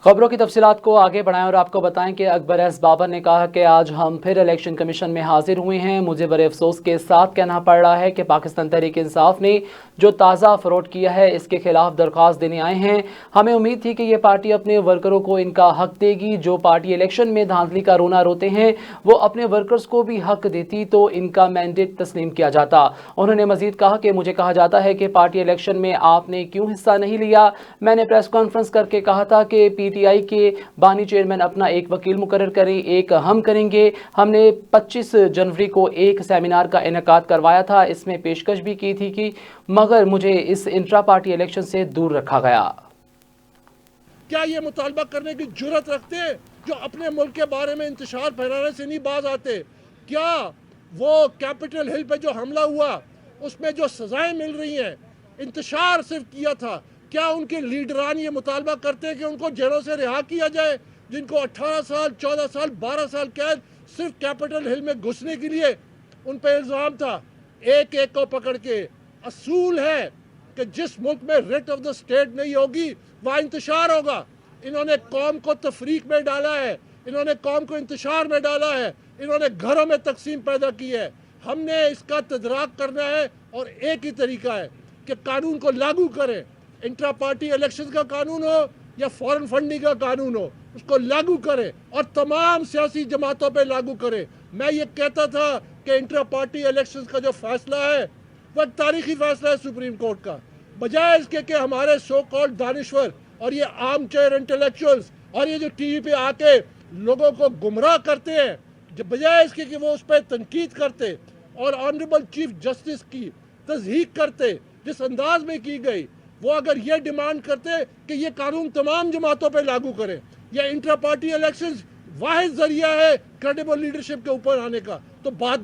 खबरों की तफसीलात को आगे बढ़ाएं और आपको बताएं कि अकबर एस बाबर ने कहा कि आज हम फिर इलेक्शन कमीशन में हाजिर हुए हैं। मुझे बड़े अफसोस के साथ कहना पड़ रहा है कि पाकिस्तान तहरीक इंसाफ ने जो ताज़ा फ्रॉड किया है इसके खिलाफ दरख्वास्त देने आए हैं। हमें उम्मीद थी कि ये पार्टी अपने वर्करों को इनका हक देगी। जो पार्टी इलेक्शन में धांधली का रोना रोते हैं वो अपने वर्कर्स को भी हक देती तो इनका मैंडेट तस्लीम किया जाता। उन्होंने मजीद कहा कि मुझे कहा जाता है कि पार्टी इलेक्शन में आपने क्यों हिस्सा नहीं लिया। मैंने प्रेस कॉन्फ्रेंस करके कहा था कि पीटीआई के बानी चेयरमैन अपना एक वकील मुकर्रर करें, एक हम करेंगे। हमने 25 जनवरी को एक सेमिनार का इनेकाद करवाया था, इसमें पेशकश भी की थी कि मगर मुझे इस इंट्रा पार्टी इलेक्शन से दूर रखा गया। क्या ये मुतालबा करने की जुर्रत रखते हैं जो अपने मुल्क के बारे में इंतशार फैलाने से नहीं बाज आते? क्या वो कैपिटल हिल पे जो हमला हुआ उसमें जो सजाएं मिल रही हैं, इंतशार सिर्फ किया था, क्या उनके लीडरान ये मुतालबा करते हैं कि उनको जेलों से रिहा किया जाए? जिनको 18 साल 14 साल 12 साल कैद सिर्फ कैपिटल हिल में घुसने के लिए उन पर इल्ज़ाम था। एक एक को पकड़ के, असूल है कि जिस मुल्क में रिट ऑफ द स्टेट नहीं होगी वहाँ इंतशार होगा। इन्होंने कौम को तफरीक में डाला है, इन्होंने कौम को इंतशार में डाला है, इन्होंने घरों में तकसीम पैदा की है। हमने इसका तदराक करना है और एक ही तरीका है कि कानून को लागू करें। इंट्रा पार्टी इलेक्शन का कानून हो या फॉरेन फंडिंग का कानून हो, उसको लागू करें और तमाम सियासी जमातों पे लागू करें। मैं ये कहता था कि इंट्रा पार्टी इलेक्शन का जो फैसला है वह तारीखी फैसला है सुप्रीम कोर्ट का। बजाय इसके कि हमारे सो कॉल्ड दानिश्वर और ये आर्म चेयर इंटेलेक्चुअल्स और ये जो टीवी पे आके लोगों को गुमराह करते हैं, बजाय इसके कि वो उस पर तनकीद करते और ऑनरेबल चीफ जस्टिस की तस्दीक करते जिस अंदाज में की गई, वो अगर ये डिमांड करते कि ये कानून तमाम जमातों पे लागू करें, या इंट्रा पार्टी इलेक्शंस वाहिद जरिया है क्रेडिबल लीडरशिप के ऊपर आने का, तो बात